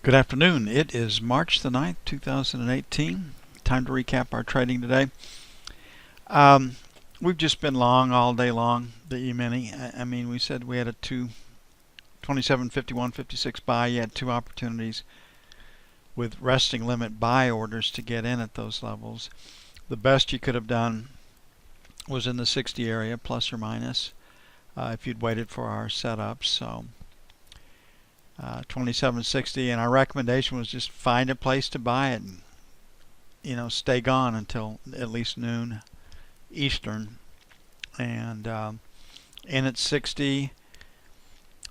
Good afternoon. It is March the 9th, 2018. Time to recap our trading today. We've just been long all day long, the Emini. I mean, we said we had a 27, 51, 56 buy. You had two opportunities with resting limit buy orders to get in at those levels. The best you could have done was in the 60 area, plus or minus, if you'd waited for our setups. So 27.60, and our recommendation was just find a place to buy it and stay gone until at least noon Eastern, and in at 60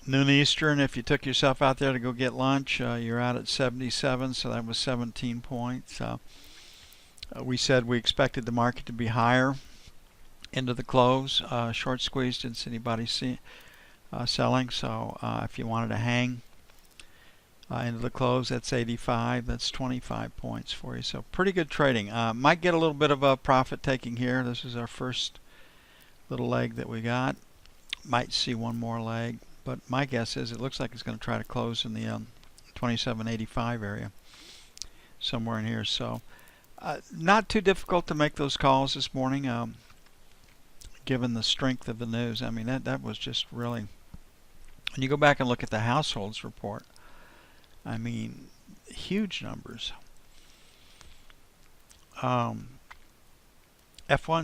noon Eastern. If you took yourself out there to go get lunch, you're out at 77, so that was 17 points. We said we expected the market to be higher into the close. Short squeeze, didn't see anybody selling, so if you wanted to hang into the close, that's 85. That's 25 points for you. So pretty good trading. Might get a little bit of a profit taking here. This is our first little leg that we got. Might see one more leg, but my guess is it looks like it's going to try to close in the 27.85 area, somewhere in here. So not too difficult to make those calls this morning, given the strength of the news. I mean, that was just really. When you go back and look at the households report, I mean, huge numbers. F1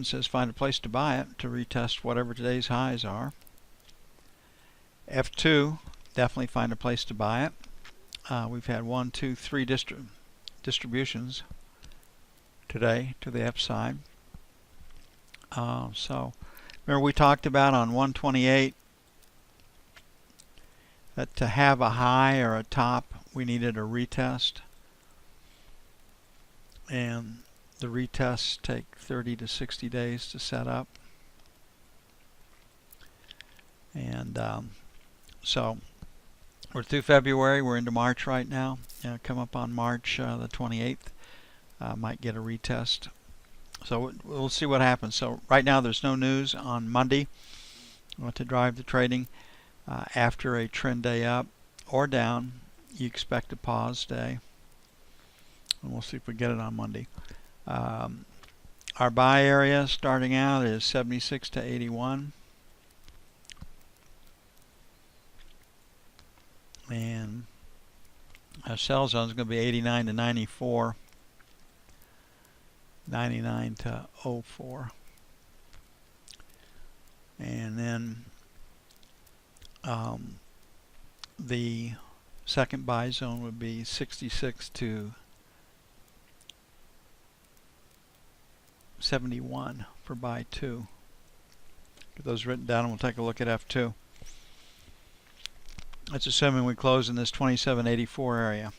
says find a place to buy it to retest whatever today's highs are. F2, definitely find a place to buy it. We've had 1, 2, 3 distributions today to the upside. So remember we talked about on 128 that to have a high or a top, we needed a retest, and the retests take 30 to 60 days to set up. And so we're through February, we're into March right now. Come up on March the 28th, might get a retest. So we'll see what happens. So right now there's no news on Monday to drive the trading. After a trend day up or down, you expect a pause day, and we'll see if we get it on Monday. Our buy area starting out is 76 to 81, and our sell zone is going to be 89 to 94, 99 to 04, and then the second buy zone would be 66 to 71 for buy 2. Get those written down and we'll take a look at F2. That's assuming we close in this 27.84 area.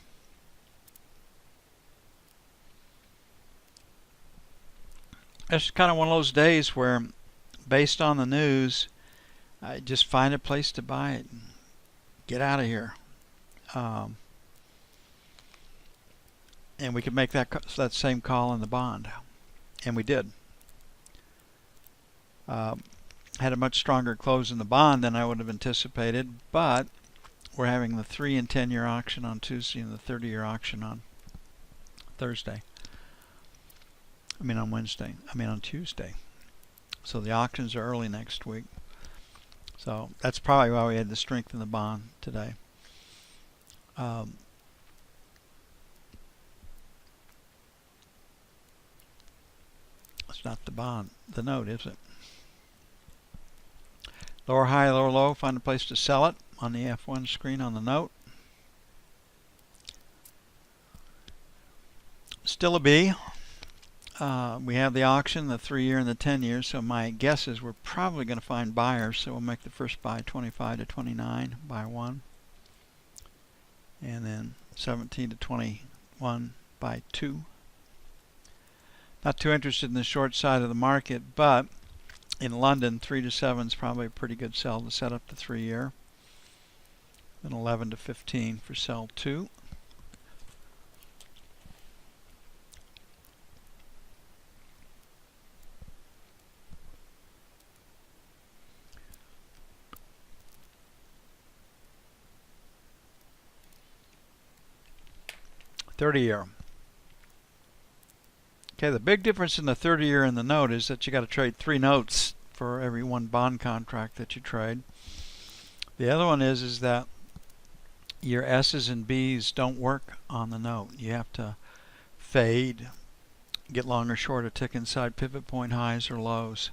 It's kind of one of those days where, based on the news, just find a place to buy it and get out of here. And we could make that same call in the bond, and we did. Had a much stronger close in the bond than I would have anticipated, but we're having the 3 and 10-year auction on Tuesday and the 30-year auction on Thursday. On Wednesday. On Tuesday. So the auctions are early next week. So that's probably why we had the strength in the bond today. It's not the bond, the note, is it? Lower high, lower low, find a place to sell it on the F1 screen on the note. Still a B. We have the auction, the 3-year and the 10-year, so my guess is we're probably going to find buyers, so we'll make the first buy 25 to 29, buy 1, and then 17 to 21, buy 2. Not too interested in the short side of the market, but in London, 3 to 7 is probably a pretty good sell to set up the 3-year, and 11 to 15 for sell 2. 30-year. Okay, the big difference in the 30-year and the note is that you got to trade 3 notes for every 1 bond contract that you trade. The other one is that your S's and B's don't work on the note. You have to fade, get long or short, or tick inside pivot point highs or lows.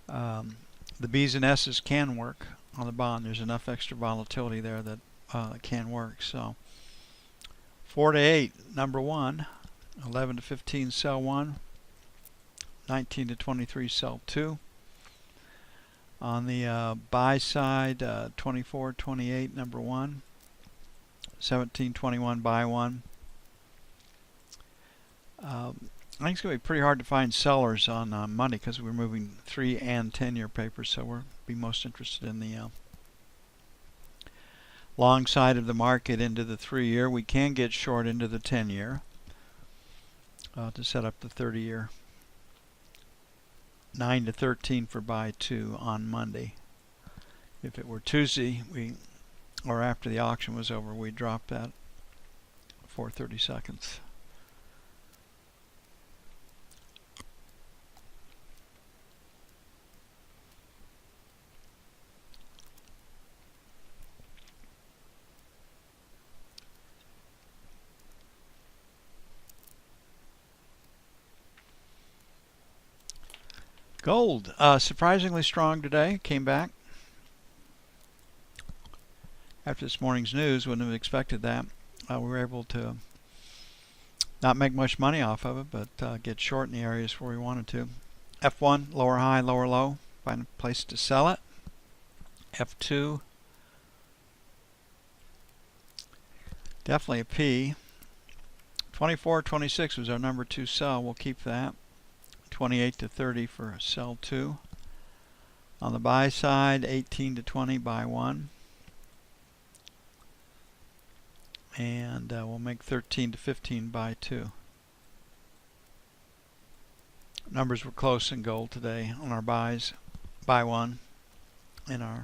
The B's and S's can work on the bond. There's enough extra volatility there that it can work. So 4 to 8, number 1. 11 to 15, sell 1. 19 to 23, sell 2. On the buy side, 24, 28, number 1. 17, 21, buy 1. I think it's going to be pretty hard to find sellers on Monday because we're moving 3 and 10-year papers, so we'll be most interested in the long side of the market into the 3-year. We can get short into the 10-year to set up the 30-year. 9 to 13 for buy 2 on Monday. If it were Tuesday, or after the auction was over, we dropped that for 30 seconds. Gold, surprisingly strong today, came back. After this morning's news, wouldn't have expected that. We were able to not make much money off of it, but get short in the areas where we wanted to. F1, lower high, lower low, find a place to sell it. F2, definitely a P. 24, 26 was our number 2 sell, we'll keep that. 28 to 30 for sell 2. On the buy side, 18 to 20, buy 1. And we'll make 13 to 15, buy 2. Numbers were close in gold today on our buys. Buy 1 and our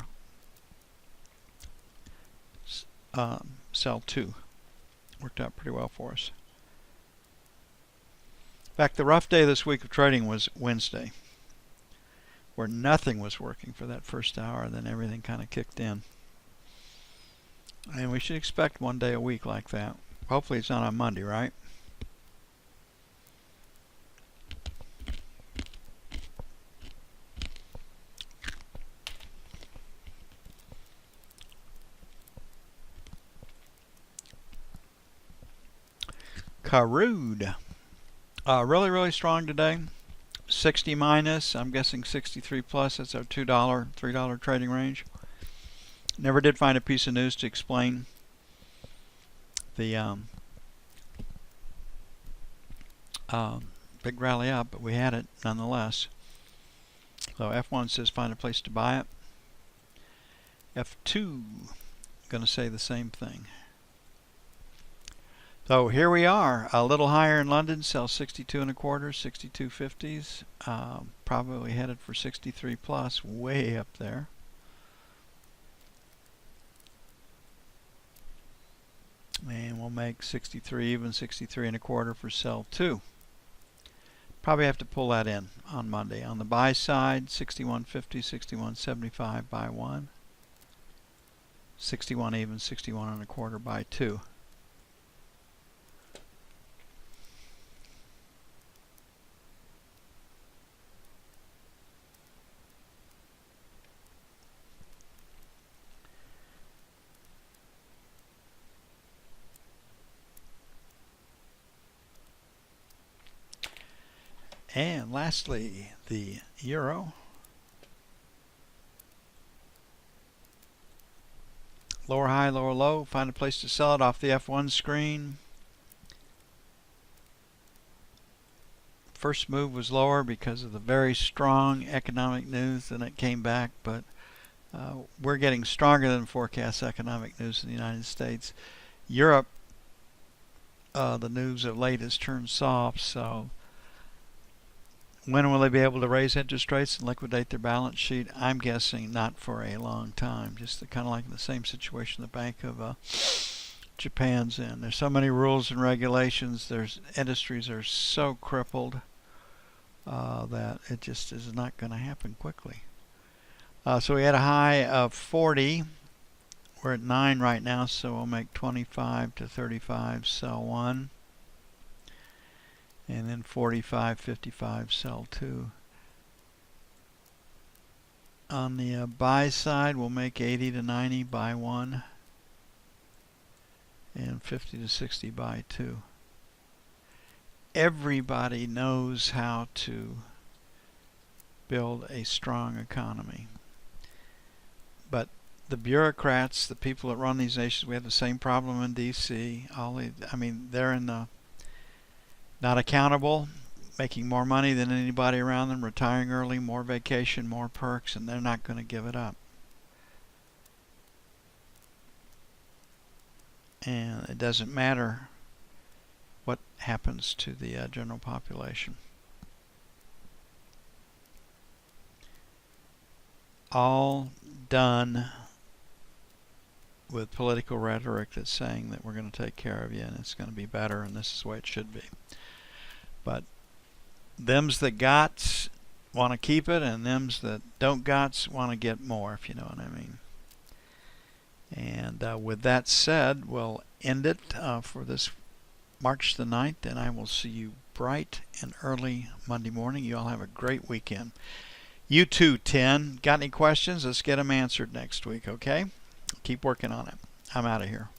sell 2. Worked out pretty well for us. In fact, the rough day this week of trading was Wednesday, where nothing was working for that first hour, and then everything kind of kicked in. And we should expect 1 day a week like that. Hopefully it's not on Monday, right? Crude. Really strong today. 60 minus, I'm guessing 63 plus. That's our $2, $3 trading range. Never did find a piece of news to explain the big rally up, but we had it nonetheless. So F1 says find a place to buy it. F2, going to say the same thing. So here we are, a little higher in London, sell 62 and a quarter, 62.50s, probably headed for 63 plus, way up there. And we'll make 63 even, 63 and a quarter for sell 2. Probably have to pull that in on Monday. On the buy side, 61.50, 61.75, buy 1. 61 even, 61 and a quarter, buy 2. And lastly, the euro. Lower high, lower low. Find a place to sell it off the F1 screen. First move was lower because of the very strong economic news, and it came back, but we're getting stronger than forecast economic news in the United States. Europe, the news of late has turned soft, so when will they be able to raise interest rates and liquidate their balance sheet? I'm guessing not for a long time. Just kind of like in the same situation the Bank of Japan's in. There's so many rules and regulations. There's industries are so crippled that it just is not going to happen quickly. So we had a high of 40. We're at 9 right now, so we'll make 25 to 35, sell 1. And then 45, 55, sell 2. On the buy side, we'll make 80 to 90, buy 1. And 50 to 60, buy 2. Everybody knows how to build a strong economy. But the bureaucrats, the people that run these nations, we have the same problem in D.C. They're in the not accountable, making more money than anybody around them, retiring early, more vacation, more perks, and they're not going to give it up. And it doesn't matter what happens to the general population. All done with political rhetoric that's saying that we're going to take care of you and it's going to be better and this is the way it should be. But thems that gots want to keep it, and thems that don't gots want to get more, if you know what I mean. And with that said, we'll end it for this March the 9th, and I will see you bright and early Monday morning. You all have a great weekend. You too, 10. Got any questions? Let's get them answered next week, okay? Keep working on it. I'm out of here.